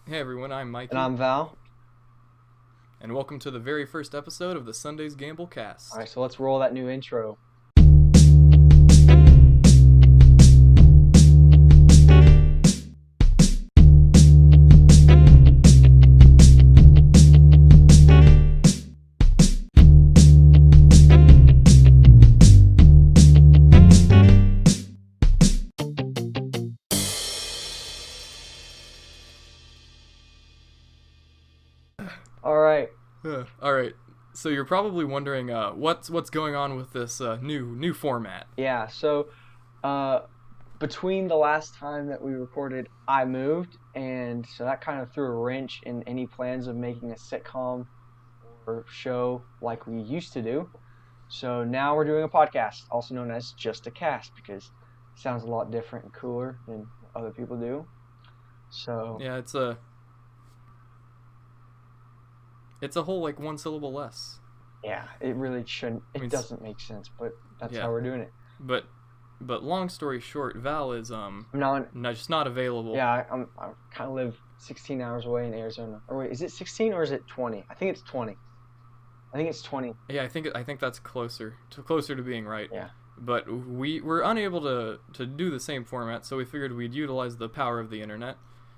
Hey everyone, I'm Mikey, And I'm Val. and welcome to the very first episode of the Sunday's Gamble All Cast. right, so let's roll that new intro. All right. All right, so you're probably wondering what's going on with this new format. Yeah, so uh, between the last time that we recorded, I moved, and so that kind of threw a wrench in any plans of making a sitcom or show like we used to do. So now we're doing a podcast, also known as Just a Cast, because it sounds a lot different and cooler than other people do. So Yeah, it's a whole like one syllable less. yeah, it really shouldn't. I mean, It doesn't make sense, but that's yeah, how we're doing it. but long story short, Val is I'm not. just not available. Yeah, I kind of live 16 hours away in Arizona. Or wait, is it 16 or is it 20? I think it's 20. I think it's 20. Yeah, I think that's closer to being right. Yeah. But we were unable to do the same format, so we figured we'd utilize the power of the internet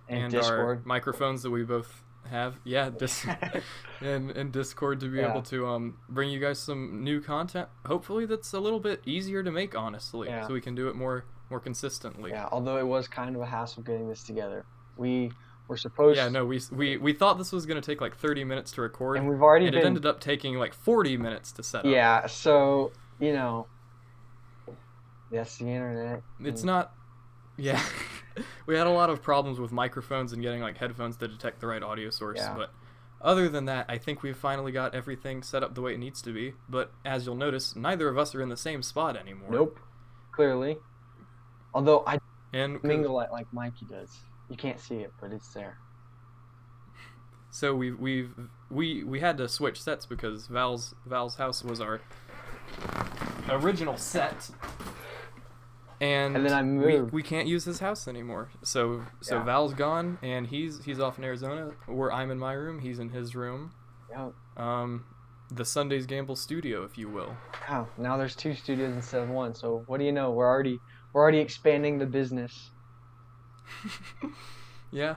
And and our Discord. microphones that we both have. Yeah, and Discord to be Yeah. able to bring you guys some new content. Hopefully, that's a little bit easier to make, honestly, Yeah. so we can do it more consistently. Yeah, although it was kind of a hassle getting this together. We were supposed Yeah, no, we thought this was gonna take like 30 minutes to record, and we've already and it been. ended up taking like 40 minutes to set up. Yeah, so, that's the internet. It's not. Yeah, we had a lot of problems with microphones and getting like headphones to detect the right audio source. Yeah. But other than that, I think we've finally got everything set up the way it needs to be. But as you'll notice, neither of us are in the same spot anymore. Nope, clearly. Although I And mingle like Mikey does. You can't see it, but it's there. so we had to switch sets because Val's house was our original set. And And then I moved. we can't use his house anymore. So Yeah. Val's gone, and he's off in Arizona. Where I'm in my room, he's in his room. Yeah. The Sunday's Gamble studio, if you will. Wow, now there's two studios instead of one. So what do you know? We're already expanding the business. Yeah.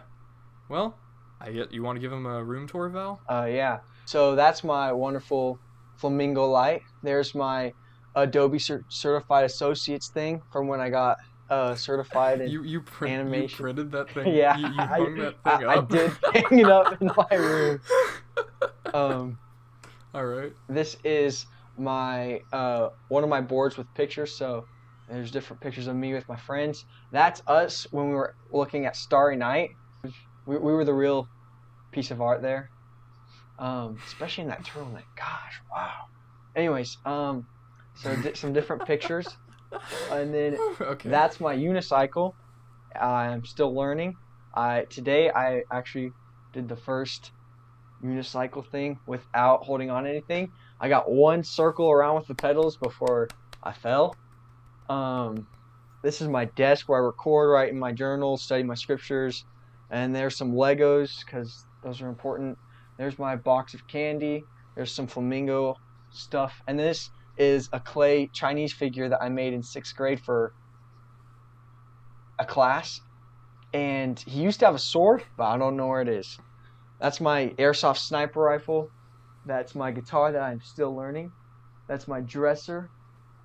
Well, you want to give him a room tour, Val? Yeah. So that's my wonderful flamingo light. There's my Adobe Certified Associates thing from when I got certified in You animation. printed that thing. Yeah, You hung that thing I up. did hang it up in my room. All right. This is my one of my boards with pictures. So there's different pictures of me with my friends. That's us when we were looking at Starry Night. We were the real piece of art there. Especially in that turtleneck. Gosh, wow. Anyways, so some different pictures, and then Okay. that's my unicycle. I'm still learning. Today I actually did the first unicycle thing without holding on to anything. I got one circle around with the pedals before I fell. This is my desk where I record, write in my journal, study my scriptures, and there's some Legos because those are important. There's my box of candy. There's some flamingo stuff, and this is a clay Chinese figure that I made in 6th grade for a class. And he used to have a sword, but I don't know where it is. That's my airsoft sniper rifle. That's my guitar that I'm still learning. That's my dresser.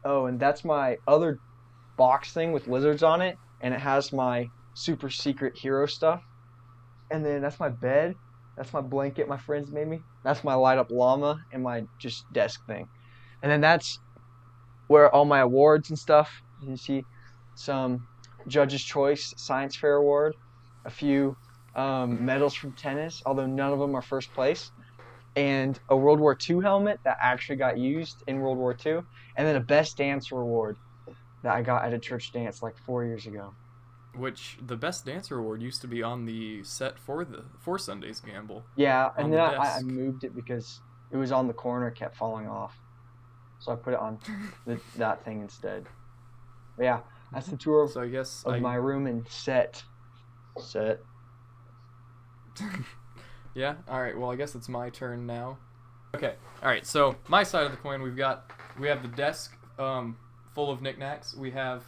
Oh, and that's my other box thing with lizards on it, and it has my super secret hero stuff. And then that's my bed. That's my blanket my friends made me. That's my light up llama and my just desk thing. And then that's where all my awards and stuff. You see some Judge's Choice Science Fair award, a few medals from tennis, although none of them are first place, and a World War II helmet that actually got used in World War II, and then a Best Dancer award that I got at a church dance like 4 years ago. Which the Best Dancer Award used to be on the set for Sunday's Gamble. Yeah, On and the then I desk. moved it because it was on the corner, kept falling off. So I put it on that thing instead. But yeah, that's the tour So I guess of my room and set. Yeah. All right. Well, I guess it's my turn now. Okay. All right. So my side of the coin, we have the desk full of knickknacks. We have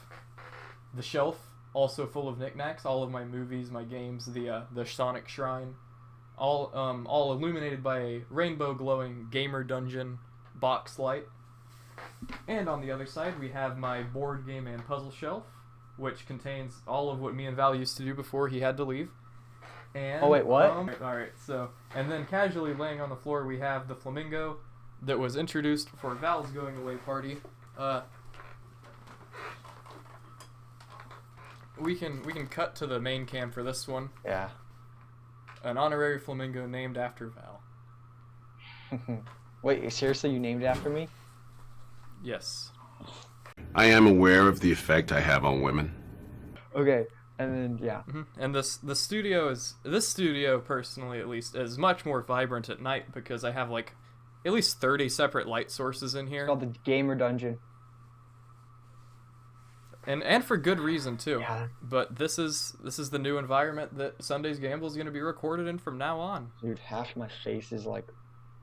the shelf also full of knickknacks. All of my movies, my games, the Sonic Shrine, all illuminated by a rainbow glowing gamer dungeon box light. And on the other side, we have my board game and puzzle shelf, which contains all of what me and Val used to do before he had to leave. And, Oh, wait, what? Alright, so, and then casually laying on the floor, we have the flamingo that was introduced for Val's going away party. We can cut to the main cam for this one. Yeah. An honorary flamingo named after Val. Wait, seriously, you named it after me? Yes. I am aware of the effect I have on women. Okay, and then, yeah. Mm-hmm. And this studio, personally at least, is much more vibrant at night because I have like at least 30 separate light sources in here. It's called the Gamer Dungeon. And for good reason too. Yeah. But this is the new environment that Sunday's Gamble is going to be recorded in from now on. Dude, half my face is like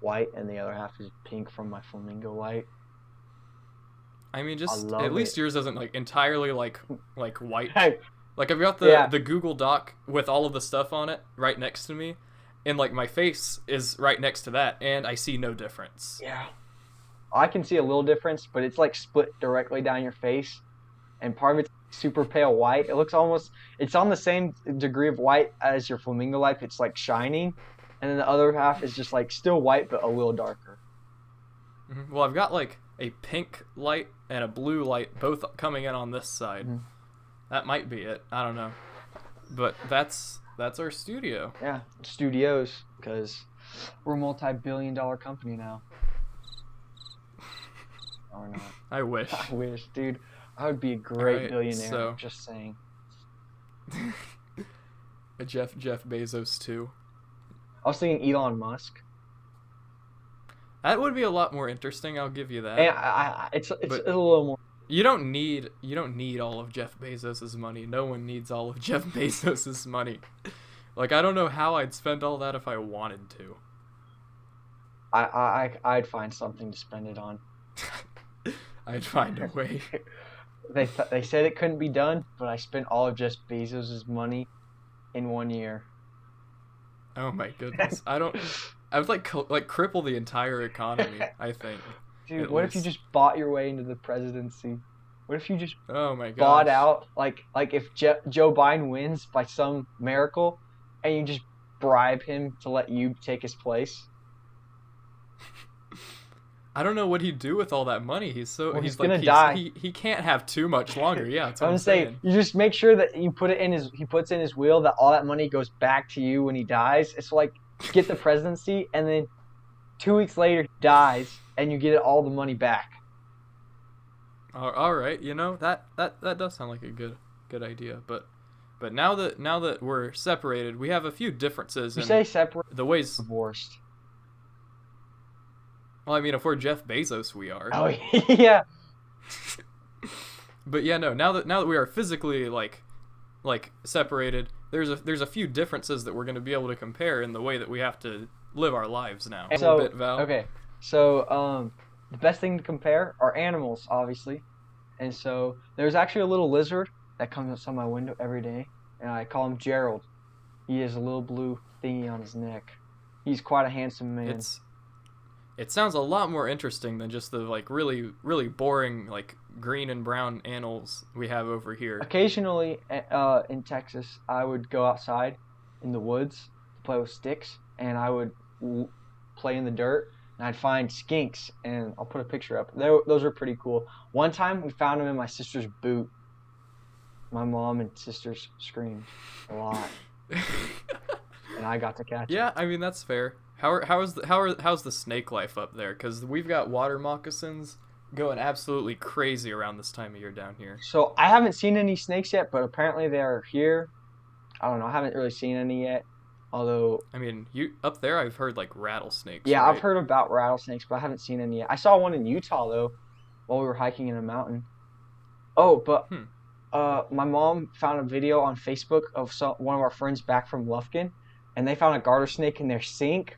white and the other half is pink from my flamingo light. I mean, just at least yours isn't like entirely like white. Hey. Like I've got the Google Doc with all of the stuff on it right next to me, and like my face is right next to that, and I see no difference. Yeah. I can see a little difference, but it's like split directly down your face. And part of it's super pale white. It looks it's on the same degree of white as your flamingo light. It's like shining. And then the other half is just like still white, but a little darker. Mm-hmm. Well, I've got like a pink light and a blue light both coming in on this side. Mm-hmm. That might be it. I don't know. But that's our studio. Yeah, studios, because we're a multi-billion-dollar company now. No, we're not. I wish. I wish, dude. I would be a great billionaire. So, just saying. A Jeff Bezos too. I was thinking Elon Musk. That would be a lot more interesting. I'll give you that. And it's a little more. You don't need all of Jeff Bezos's money. No one needs all of Jeff Bezos's money. Like I don't know how I'd spend all that if I wanted to. I'd find something to spend it on. I'd find a way. They said it couldn't be done, but I spent all of Jeff Bezos' money in 1 year. Oh my goodness! I would like cripple the entire economy. I think. Dude, what if you just bought your way into the presidency? What if you just bought out like if Joe Biden wins by some miracle, and you just bribe him to let you take his place? I don't know what he'd do with all that money. He's gonna die. He can't have too much longer. Yeah, that's what I'm saying. You just make sure that he puts in his will that all that money goes back to you when he dies. It's like get the presidency and then 2 weeks later he dies and you get all the money back. All right, that does sound like a good idea. But now that we're separated, we have a few differences. You say separate? The ways divorced. Well, I mean, if we're Jeff Bezos, we are. Oh yeah. But yeah, no. Now that we are physically like separated, there's a few differences that we're going to be able to compare in the way that we have to live our lives now. So, Val. Okay, so the best thing to compare are animals, obviously, and so there's actually a little lizard that comes outside my window every day, and I call him Gerald. He has a little blue thingy on his neck. He's quite a handsome man. It sounds a lot more interesting than just the like really really boring like green and brown animals we have over here. Occasionally, in Texas, I would go outside in the woods to play with sticks, and I would play in the dirt, and I'd find skinks, and I'll put a picture up. Those are pretty cool. One time, we found them in my sister's boot. My mom and sisters screamed a lot, and I got to catch Yeah, it. I mean that's fair. How's the snake life up there? Because we've got water moccasins going absolutely crazy around this time of year down here. So I haven't seen any snakes yet, but apparently they are here. I don't know. I haven't really seen any yet. Although I mean, you up there, I've heard like rattlesnakes. Yeah, right? I've heard about rattlesnakes, but I haven't seen any yet. I saw one in Utah though, while we were hiking in a mountain. Oh, but my mom found a video on Facebook of one of our friends back from Lufkin, and they found a garter snake in their sink.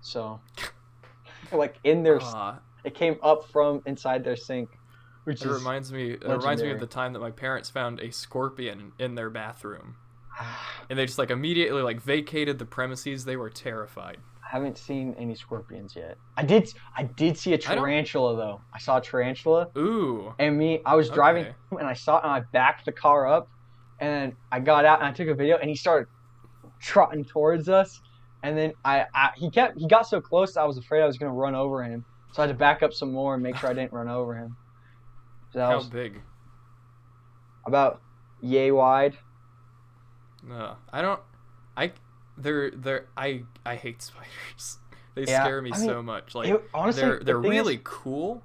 So, like in their, it came up from inside their sink, which it reminds me legendary. of the time that my parents found a scorpion in their bathroom, and they just like immediately like vacated the premises. They were terrified. I haven't seen any scorpions yet. I did see a tarantula though. I saw a tarantula. Ooh. And I was driving and I saw it and I backed the car up, and I got out and I took a video and he started trotting towards us, and then he got so close that I was afraid I was gonna run over him, so I had to back up some more and make sure I didn't run over him. So How big? About yay wide. No, I hate spiders. They scare me so much. Like honestly, they're really cool.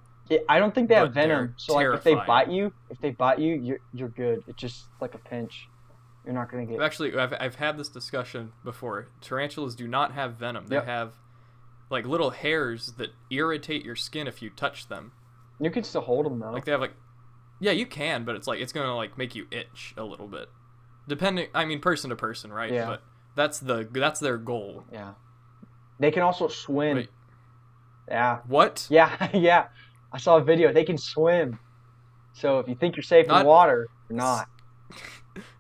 I don't think they have venom, so like terrifying. if they bite you, you're good. It's just like a pinch. You're not gonna get. Actually, I've had this discussion before. Tarantulas do not have venom. They have like little hairs that irritate your skin if you touch them. You can still hold them though. Like they have yeah, you can, but it's gonna like make you itch a little bit, depending. I mean, person to person, right? Yeah. But that's their goal. Yeah. They can also swim. Wait. Yeah. What? Yeah, yeah. I saw a video. They can swim. So if you think you're safe in water, you're not.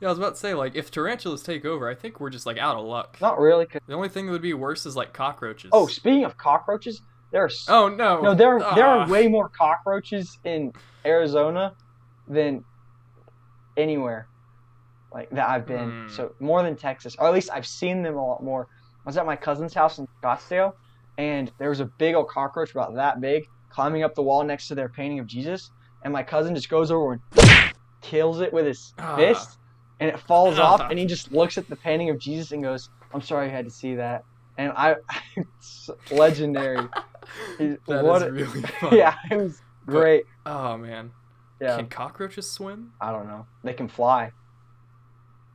Yeah, I was about to say, like, if tarantulas take over, I think we're just like out of luck. Not really. The only thing that would be worse is like cockroaches. Oh, speaking of cockroaches, there's. Oh no. No, there are way more cockroaches in Arizona than anywhere like that I've been. So more than Texas, or at least I've seen them a lot more. I was at my cousin's house in Scottsdale, and there was a big old cockroach about that big climbing up the wall next to their painting of Jesus, and my cousin just goes over and kills it with his fist, and it falls off, and he just looks at the painting of Jesus and goes, "I'm sorry you had to see that." And it's legendary. That is really fun. Yeah, it was great. Oh man. Yeah. Can cockroaches swim? I don't know. They can fly.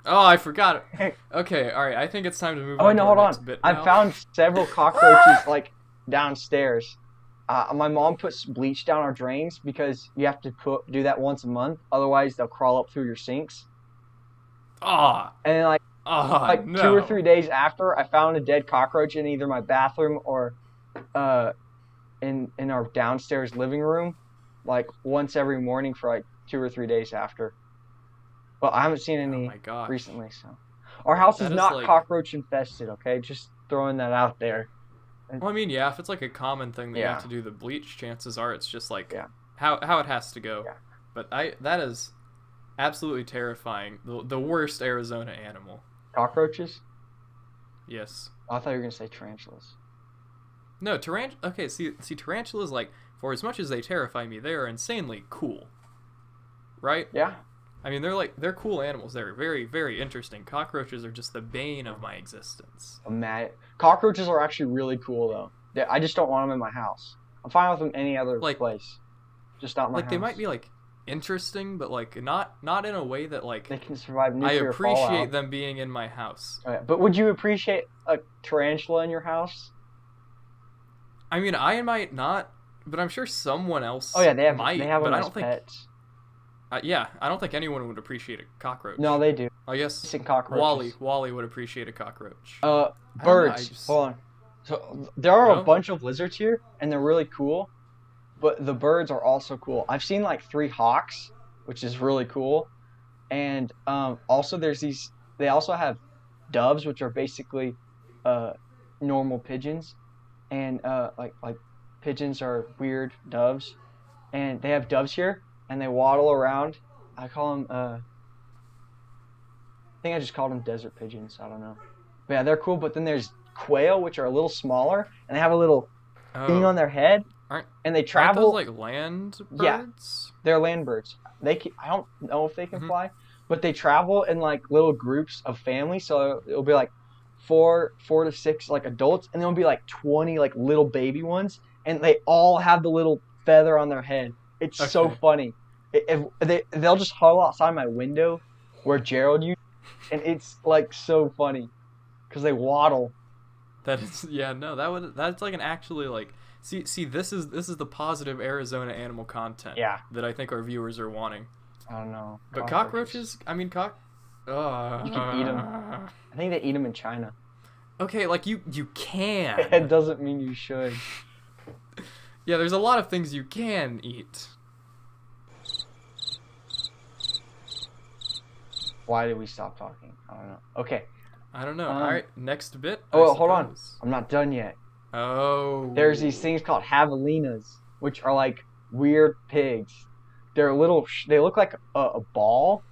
Oh, I forgot it. Okay, all right. I think it's time to move on. Oh no, hold on. I found several cockroaches like downstairs. My mom puts bleach down our drains because you have to do that once a month, otherwise they'll crawl up through your sinks. And like no. 2 or 3 days after, I found a dead cockroach in either my bathroom or in our downstairs living room, like once every morning for like 2 or 3 days after. Well, I haven't seen any recently, so our house is not like cockroach infested. Okay, just throwing that out there. Well, I mean, yeah, if it's like a common thing that you have to do the bleach, chances are it's just like how it has to go. Yeah. But that is absolutely terrifying. The worst Arizona animal. Cockroaches? Yes. I thought you were gonna say tarantulas. No, okay, see, tarantulas, like, for as much as they terrify me, they are insanely cool. Right? Yeah. I mean, they're cool animals. They're very, very interesting. Cockroaches are just the bane of my existence. Cockroaches are actually really cool, though. I just don't want them in my house. I'm fine with them any other place. Just not in my house. Like, they might be, like, interesting, but, like, not in a way that, like... They can survive nuclear fallout. I appreciate fallout. them being in my house. Okay. But would you appreciate a tarantula in your house? I mean, I might not, but I'm sure someone else they have them but I as don't think... pets. Yeah, I don't think anyone would appreciate a cockroach. No, they do. I guess cockroaches. Wally would appreciate a cockroach. Birds. Hold on. So there are a bunch of lizards here, and they're really cool. But the birds are also cool. I've seen like 3 hawks, which is really cool. And also there's these. They also have doves, which are basically normal pigeons, and like pigeons are weird doves, and they have doves here. And they waddle around. I call them, I think I just called them desert pigeons. I don't know. But yeah, they're cool. But then there's quail, which are a little smaller. And they have a little thing on their head. And they travel. Aren't those like land birds? Yeah, they're land birds. I don't know if they can fly. But they travel in like little groups of families. So it'll be like 4 to 6 like adults. And there'll be like 20 like little baby ones. And they all have the little feather on their head. It's so funny. They'll just huddle outside my window where Gerald used, and it's like so funny because they waddle. That's like an actually like see this is the positive Arizona animal content that I think our viewers are wanting. I don't know. But cockroaches, I mean you can eat them. I think they eat them in China. Okay, like you It can. doesn't mean you should. Yeah, there's a lot of things you can eat. Why did we stop talking? I don't know. Okay. I don't know. Um, All right, next bit. Oh, I well, hold on. suppose. I'm not done yet. Oh. There's these things called Javelinas, which are like weird pigs. They're little. They look like a ball,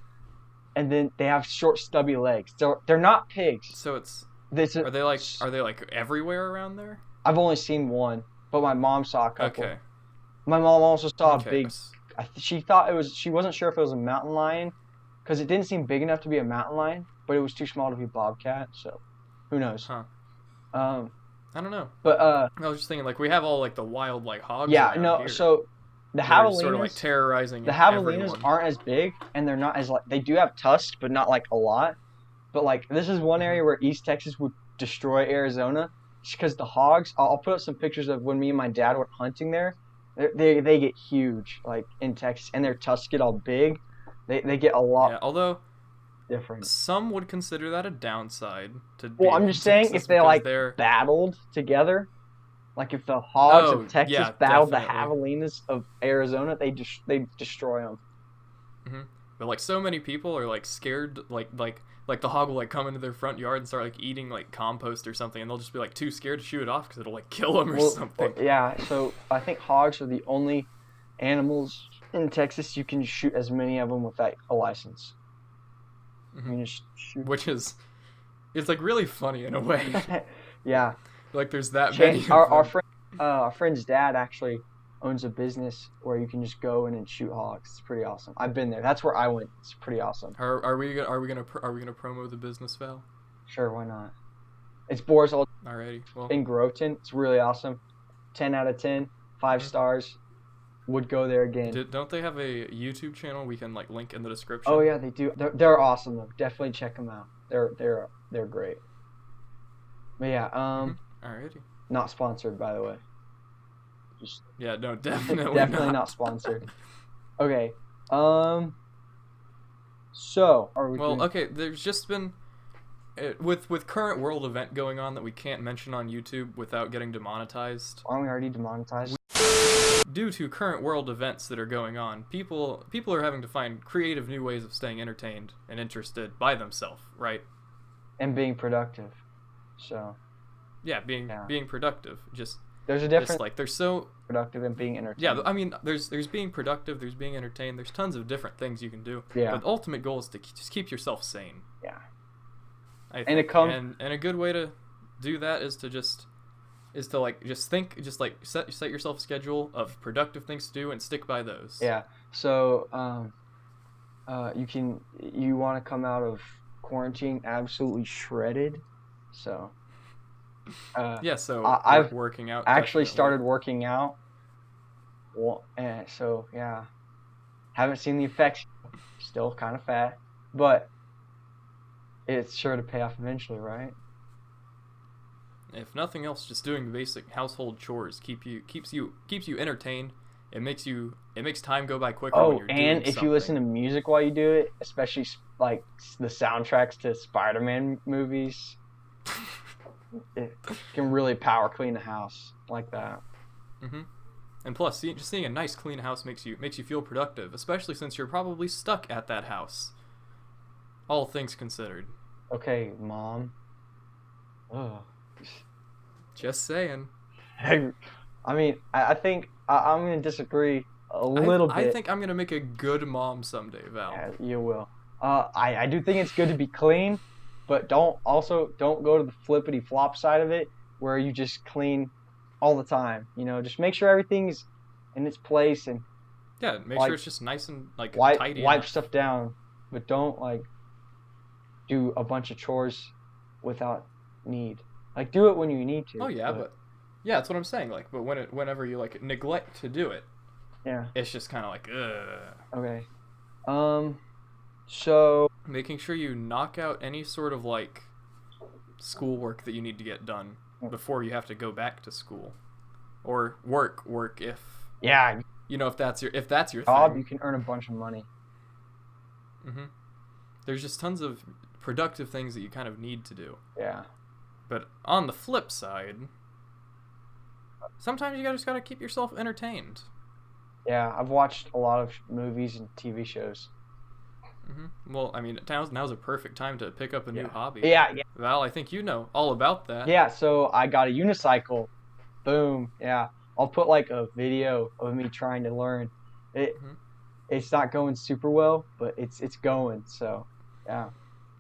and then they have short, stubby legs. They're not pigs. So it's. This is, Are they like everywhere around there? I've only seen one, but my mom saw a couple. Okay. My mom also saw a Okay. big. She thought it was. She wasn't sure if it was a mountain lion, because it didn't seem big enough to be a mountain lion, but it was too small to be bobcat. So, who knows? Huh. I don't know. But I was just thinking, like, we have all like the wild like hogs. yeah, around no. here So the that are Javelinas, sort of like terrorizing. the Javelinas everyone. aren't as big, and they're not as like they do have tusks, but not like a lot. But like this is one area where East Texas would destroy Arizona, just because the hogs. I'll put up some pictures of when me and my dad went hunting there. They get huge like in Texas, and their tusks get all big. They get a lot. Yeah, although Different. some would consider that a downside to. Well, I'm being just in saying Texas if they because like they're. battled together, like if the hogs Oh, of Texas yeah, battled definitely. the Javelinas of Arizona, they destroy them. But like so many people are like scared, like the hog will like come into their front yard and start like eating like compost or something, and they'll just be like too scared to shoot it off because it'll like kill them or something. Yeah, so I think hogs are the only animals in Texas you can shoot as many of them without a license. You can just shoot. Which is, it's like really funny in a way. Yeah. Like there's that many. Of Our them. our friend's dad actually owns a business where you can just go in and shoot hogs. It's pretty awesome. I've been there. That's where I went. It's pretty awesome. Are we gonna promo the business, Val? Sure, why not? It's Boris Alrighty. Well. in Groton. It's really awesome. 10 out of 10. 5 stars. Would go there again. Don't they have a YouTube channel we can like link in the description? Oh yeah, they do. They're awesome though. Definitely check them out. They're great. But yeah, Alrighty. not sponsored by the way. Just Yeah, no, definitely not sponsored. Okay. So are we? Well, okay. There's just been with current world event going on that we can't mention on YouTube without getting demonetized. Aren't we already demonetized? Due to current world events that are going on, people are having to find creative new ways of staying entertained and interested by themselves, right? And being productive. So. Yeah, being productive. Just there's a difference. Just like there's so productive and being entertained. Yeah, I mean, there's being productive, there's being entertained, there's tons of different things you can do. Yeah. But the ultimate goal is to just keep yourself sane. Yeah. I think. And a good way to do that is to like just set yourself a schedule of productive things to do and stick by those. Yeah. So you want to come out of quarantine absolutely shredded. So yeah, so I've working out. Actually definitely. started working out. Well, so yeah, haven't seen the effects. Still kind of fat, but it's sure to pay off eventually, right? If nothing else, just doing the basic household chores keeps you entertained. It makes time go by quicker when you're doing and if something. you listen to music while you do it, especially like the soundtracks to Spider-Man movies, it can really power clean the house like that. And plus, just seeing a nice clean house makes you feel productive, especially since you're probably stuck at that house. All things considered. Okay, Mom. Ugh. Just saying. I mean, I think I'm going to disagree a little bit. I think I'm going to make a good mom someday, Val. Yeah, you will. I do think it's good to be clean, but don't go to the flippity flop side of it where you just clean all the time. You know, just make sure everything's in its place and yeah, make sure it's just nice and like tidy. Wipe stuff down, but don't like do a bunch of chores without need. Like do it when you need to. Oh yeah, but yeah, that's what I'm saying. Like, but whenever you like neglect to do it, yeah, it's just kind of like ugh. Okay. So making sure you knock out any sort of like schoolwork that you need to get done before you have to go back to school, or work if if that's your job, thing. you can earn a bunch of money. There's just tons of productive things that you kind of need to do. Yeah. But on the flip side, sometimes you just gotta keep yourself entertained. Yeah, I've watched a lot of movies and TV shows. Well, I mean, now's a perfect time to pick up a new hobby. Yeah. Val, I think you know all about that. Yeah, so I got a unicycle. Boom. Yeah. I'll put like a video of me trying to learn. It's not going super well, but it's going. So, yeah.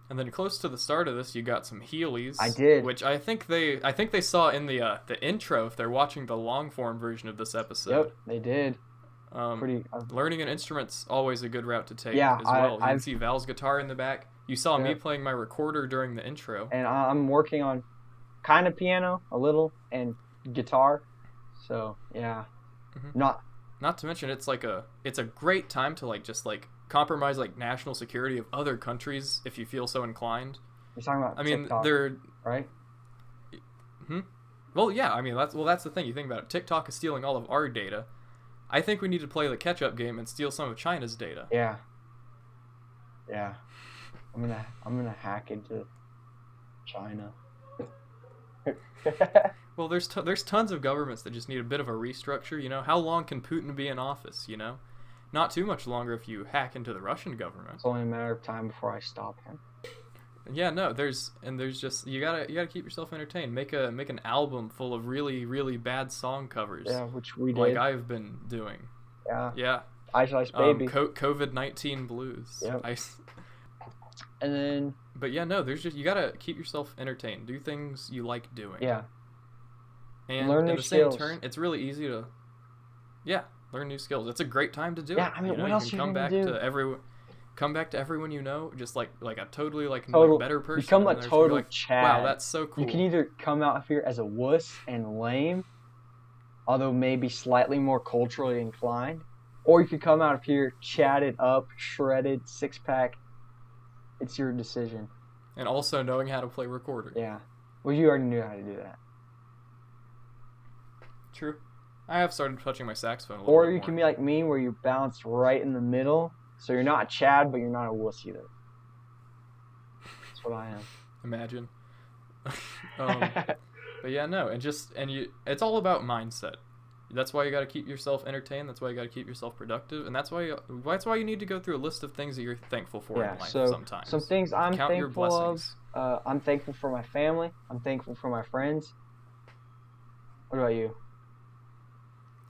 And then close to the start of this, you got some Heelys. I did. Which I think they saw in the intro if they're watching the long form version of this episode. Yep, they did. Learning an instrument's always a good route to take Yeah, as well. You can see Val's guitar in the back. You saw me playing my recorder during the intro. And I'm working on kind of piano, a little, and guitar. So, yeah. Not to mention it's a great time to just compromise compromise national security of other countries if you feel so inclined. You're talking about TikTok, they're right? Well, yeah, I mean that's the thing. You think about it. TikTok is stealing all of our data. I think we need to play the catch-up game and steal some of China's data. Yeah. Yeah. I'm gonna hack into China. Well, there's tons of governments that just need a bit of a restructure. You know, how long can Putin be in office? You know, not too much longer if you hack into the Russian government. It's only a matter of time before I stop him. Yeah, no, there's just you gotta keep yourself entertained. Make an album full of really, really bad song covers. Yeah, which we did. Like I've been doing. Yeah. Yeah. Ice Ice Baby. COVID-19 blues. Yep. Ice. And then. But yeah, no, you gotta keep yourself entertained. Do things you like doing. Yeah. And learn in new the skills. same turn, it's really easy to. Yeah, learn new skills. It's a great time to do it. Yeah, I mean, what else you are can you gonna do? Come back to everyone you know, just like a totally better person. Become a total Chad. Wow, that's so cool. You can either come out here as a wuss and lame, although maybe slightly more culturally inclined, or you could come out of here chatted up, shredded, six-pack. It's your decision. And also knowing how to play recorder. Yeah. Well, you already knew how to do that. True. I have started touching my saxophone a little Or bit you more. can be like me, where you bounce right in the middle, so you're not a Chad, but you're not a wuss either. That's what I am. Imagine. But yeah, no, it's all about mindset. That's why you got to keep yourself entertained. That's why you got to keep yourself productive, and that's why you need to go through a list of things that you're thankful for in life. So sometimes some things I'm count your thankful of. blessings. I'm thankful for my family. I'm thankful for my friends. What about you?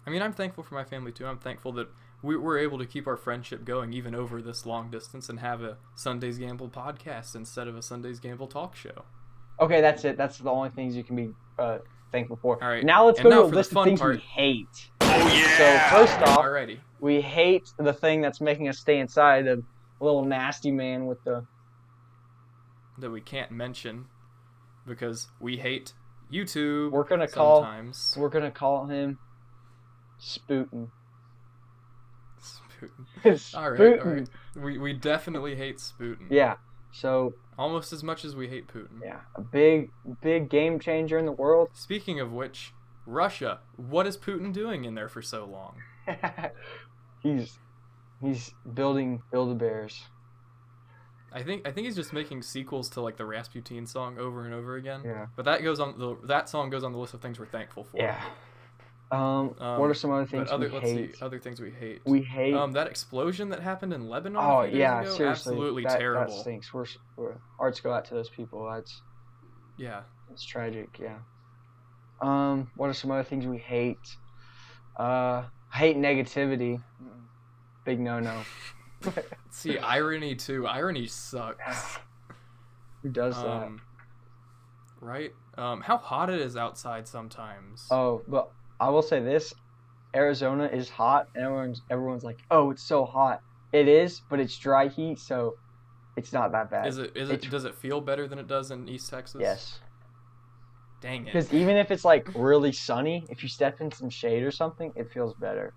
I mean, I'm thankful for my family too. I'm thankful that we were able to keep our friendship going even over this long distance and have a Sunday's Gamble podcast instead of a Sunday's Gamble talk show. Okay, that's it. That's the only things you can be thankful for. All right. Now let's And go now to a for the list of fun things part. we hate. Oh, yeah! So first off, Alrighty. we hate the thing that's making us stay inside, the little nasty man with the... That we can't mention because we hate YouTube. We're gonna sometimes. call him Spootin. Spootin'. All right. We definitely hate Spootin'. Yeah. So Almost as much as we hate Putin. yeah, a big game changer in the world. Speaking of which, Russia. What is Putin doing in there for so long? he's building Build-A-Bears. I think he's just making sequels to the Rasputin song over and over again. Yeah. But that song goes on the list of things we're thankful for. Yeah. What are some other things we hate? Other things we hate. We hate. That explosion that happened in Lebanon. Oh a few days yeah, ago, seriously, absolutely that terrible. That stinks. We're hearts go out to those people. Yeah. It's tragic. Yeah. What are some other things we hate? I hate negativity. Big no. See, irony too. Irony sucks. Who does that? Right? How hot it is outside sometimes. Oh, but I will say this: Arizona is hot, and everyone's like, "Oh, it's so hot." It is, but it's dry heat, so it's not that bad. Does it feel better than it does in East Texas? Yes. Dang it. Because even if it's really sunny, if you step in some shade or something, it feels better.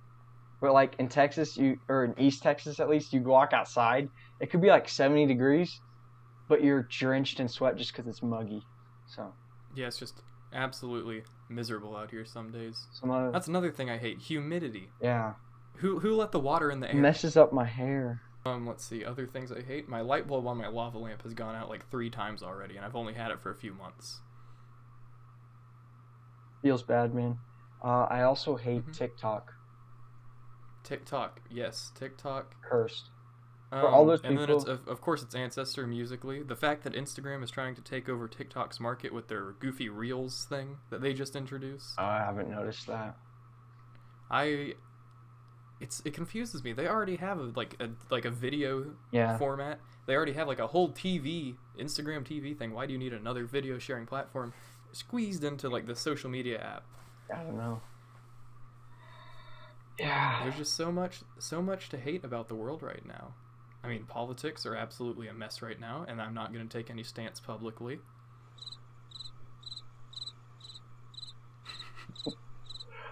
But in Texas, or in East Texas at least, you walk outside, it could be 70 degrees, but you're drenched in sweat just because it's muggy. So. Yeah, it's just absolutely miserable out here some days. That's That's another thing I hate. Humidity. Yeah. Who let the water in the air? It messes up my hair. Let's see. Other things I hate. My light bulb on my lava lamp has gone out 3 times already, and I've only had it for a few months. Feels bad, man. I also hate Mhm. TikTok. TikTok, yes, TikTok. Cursed. For all those And then it's people. of course its ancestor Musically. The fact that Instagram is trying to take over TikTok's market with their goofy Reels thing that they just introduced. I haven't noticed that. I it confuses me. They already have like a video Yeah. format. They already have like a whole Instagram TV thing. Why do you need another video sharing platform squeezed into like the social media app? I don't know. Yeah. There's just so much to hate about the world right now. I mean, politics are absolutely a mess right now, and I'm not going to take any stance publicly.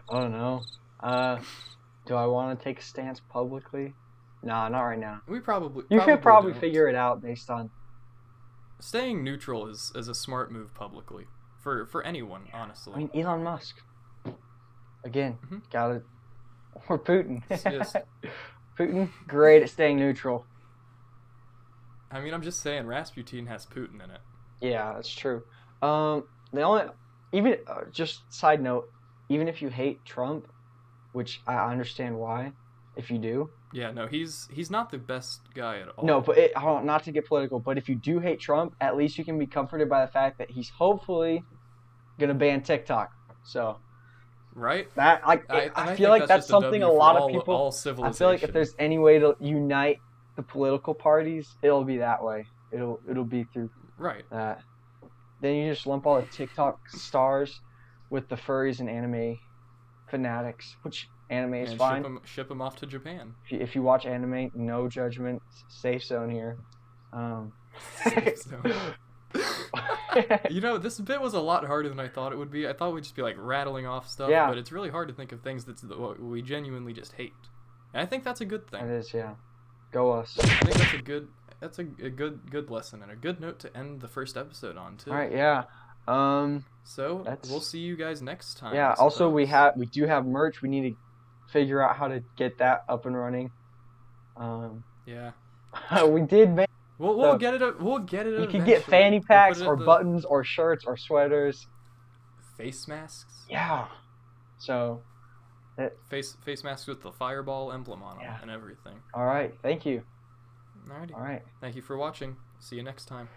I don't know. Do I want to take a stance publicly? Nah, not right now. We probably You could probably don't. figure it out based on. Staying neutral is a smart move publicly for anyone, honestly. I mean, Elon Musk. Again, Mhm. got it. Or Putin. Yes. Putin, great at staying neutral. I mean, I'm just saying Rasputin has Putin in it. Yeah, that's true. The only, even just side note, even if you hate Trump, which I understand why, if you do. Yeah, no, he's not the best guy at all. No, but hold on, not to get political, but if you do hate Trump, at least you can be comforted by the fact that he's hopefully gonna ban TikTok. So. Right? That I feel like that's something a lot of people. All I civilization. feel like if there's any way to unite the political parties, it'll be that way. It'll be through right. that. Then you just lump all the TikTok stars with the furries and anime fanatics, which anime is And fine. ship them off to Japan. If you watch anime, no judgment, safe zone here. Safe zone. You know, this bit was a lot harder than I thought it would be. I thought we'd just be like rattling off stuff, Yeah. but it's really hard to think of things what we genuinely just hate. And I think that's a good thing. It is, yeah. Go us. I think that's a good lesson and a good note to end the first episode on too. All right, yeah. So we'll see you guys next time. Yeah. I Also, we suppose. do have merch. We need to figure out how to get that up and running. Yeah. We did make. We'll get it. We'll get it. You can get eventually. fanny packs We'll put it or at the buttons or shirts or sweaters. face masks. Yeah. So. Face masks with the fireball emblem on them Yeah. and everything. All right. Thank you. Alrighty. All right. Thank you for watching. See you next time.